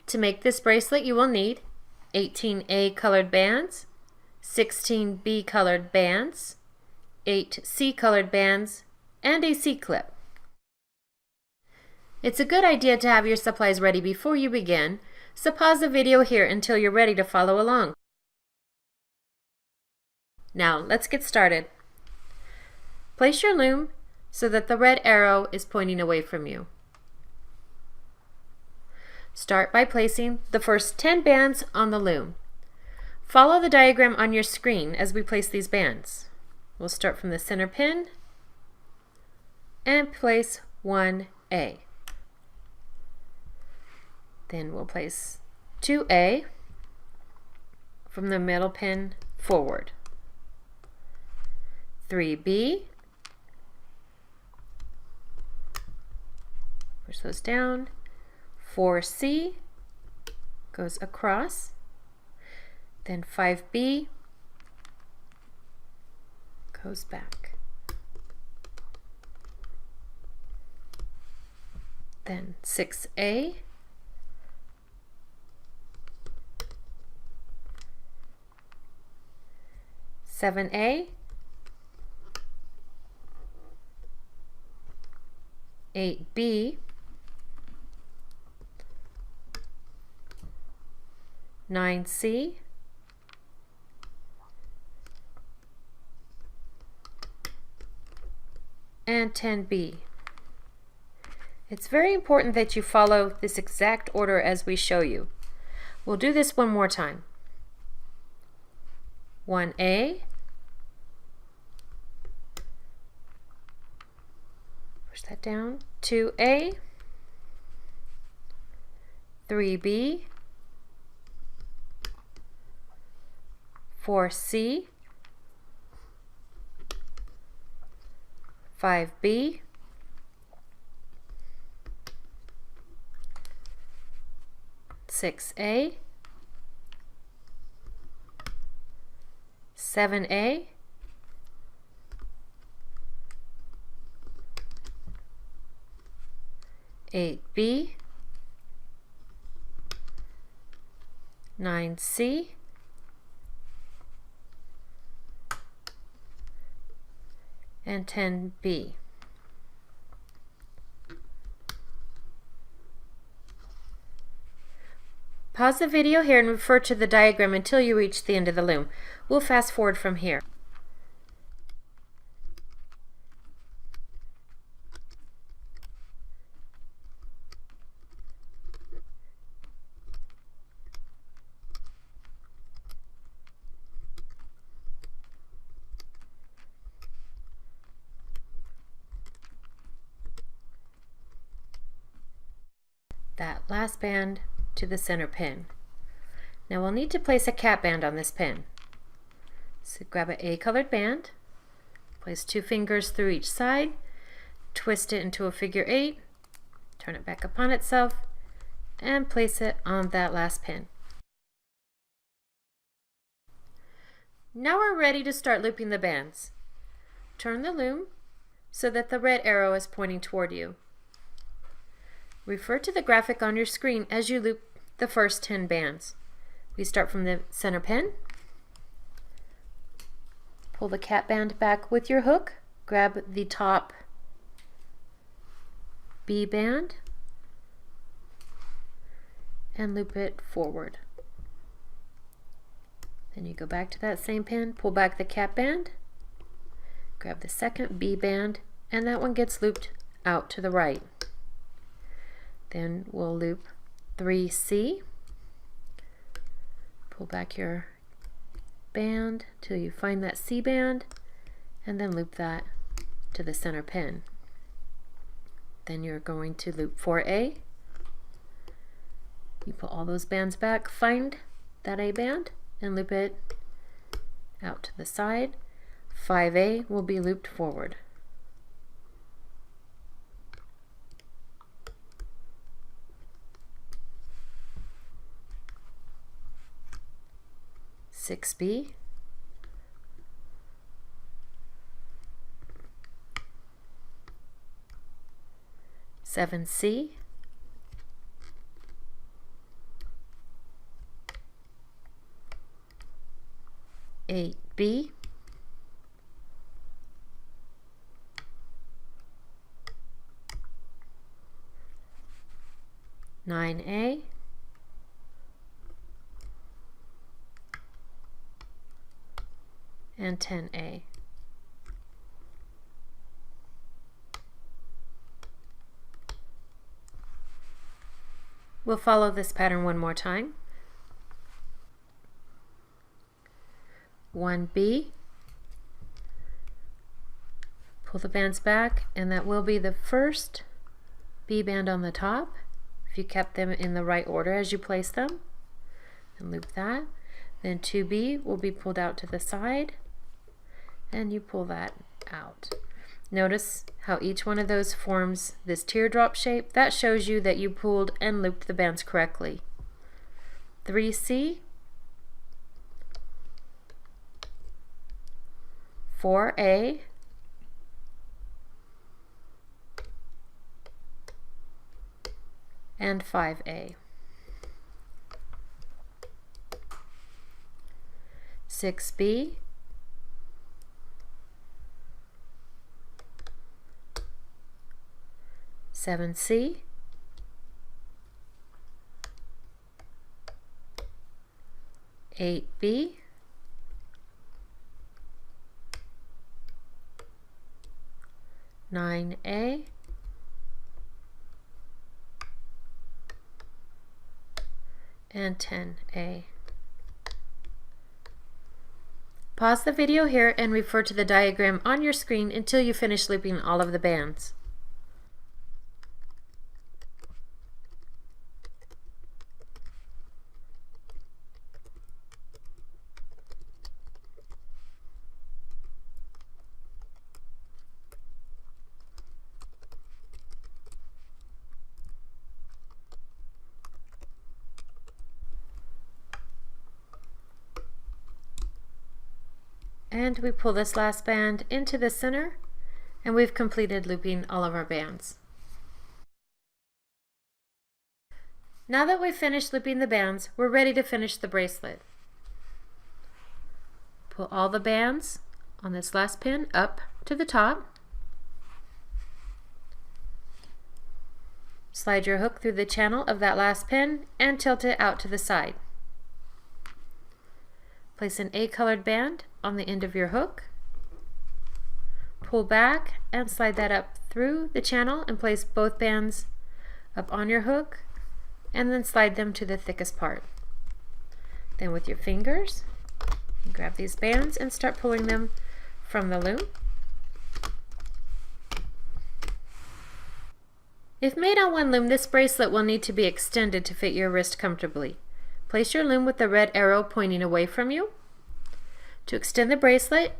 To make this bracelet, you will need 18A colored bands, 16B colored bands, 8 C colored bands, and a C-clip. It's a good idea to have your supplies ready before you begin, so pause the video here until you're ready to follow along. Now let's get started. Place your loom so that the red arrow is pointing away from you. Start by placing the first 10 bands on the loom. Follow the diagram on your screen as we place these bands. We'll start from the center pin and place 1A. Then we'll place 2A from the middle pin forward. 3B, push those down. 4C goes across, then 5B goes back, then 6A, 7A, 8B, 9C, and 10B. It's very important that you follow this exact order as we show you. We'll do this one more time. 1A, push that down, 2A, 3B, 4C, 5B, 6A, 7A, 8B, 9C, and 10B. Pause the video here and refer to the diagram until you reach the end of the loom. We'll fast forward from here. That last band to the center pin. Now we'll need to place a cap band on this pin. So grab an A colored band, place 2 fingers through each side, twist it into a figure 8, turn it back upon itself, and place it on that last pin. Now we're ready to start looping the bands. Turn the loom so that the red arrow is pointing toward you. Refer to the graphic on your screen as you loop the first 10 bands. We start from the center pin, pull the cap band back with your hook, grab the top B band, and loop it forward. Then you go back to that same pin, pull back the cap band, grab the second B band, and that one gets looped out to the right. Then we'll loop 3C, pull back your band till you find that C band, and then loop that to the center pin. Then you're going to loop 4A. You pull all those bands back, find that A band, and loop it out to the side. 5A will be looped forward. 6B, 7C, 8B, 9A, and 10A. We'll follow this pattern one more time. 1B, pull the bands back, and that will be the first B band on the top, if you kept them in the right order as you place them, and loop that. Then 2B will be pulled out to the side, and you pull that out. Notice how each one of those forms this teardrop shape. That shows you that you pulled and looped the bands correctly. 3C, 4A, and 5A. 6B, 7C, 8B, 9A, and 10A. Pause the video here and refer to the diagram on your screen until you finish looping all of the bands. And we pull this last band into the center, and we've completed looping all of our bands. Now that we've finished looping the bands, we're ready to finish the bracelet. Pull all the bands on this last pin up to the top. Slide your hook through the channel of that last pin and tilt it out to the side. Place an A-colored band on the end of your hook. Pull back and slide that up through the channel and place both bands up on your hook, and then slide them to the thickest part. Then with your fingers, grab these bands and start pulling them from the loom. If made on one loom, this bracelet will need to be extended to fit your wrist comfortably. Place your loom with the red arrow pointing away from you. To extend the bracelet,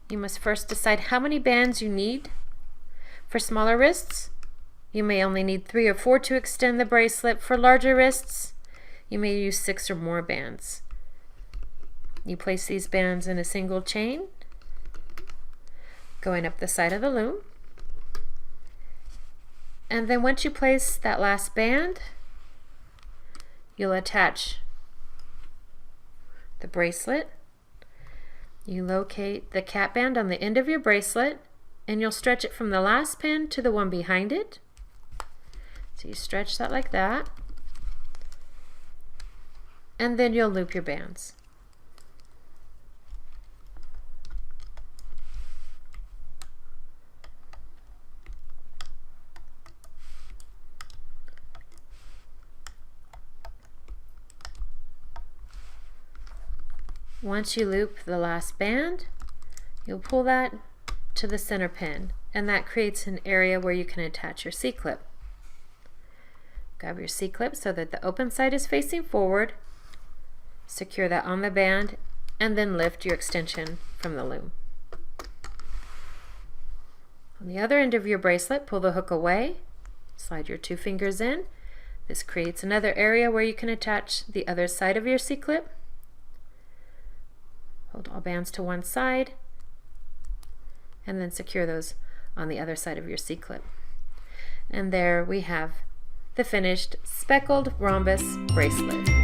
you must first decide how many bands you need. For smaller wrists, you may only need 3 or 4 to extend the bracelet. For larger wrists, you may use 6 or more bands. You place these bands in a single chain, going up the side of the loom. And then once you place that last band, you'll attach the bracelet. You locate the cap band on the end of your bracelet, and you'll stretch it from the last pin to the one behind it. So you stretch that like that, and then you'll loop your bands. Once you loop the last band, you'll pull that to the center pin, and that creates an area where you can attach your C-clip. Grab your C-clip so that the open side is facing forward, secure that on the band, and then lift your extension from the loom. On the other end of your bracelet, pull the hook away, slide your 2 fingers in. This creates another area where you can attach the other side of your C-clip. Hold all bands to one side, and then secure those on the other side of your C-clip. And there we have the finished speckled rhombus bracelet.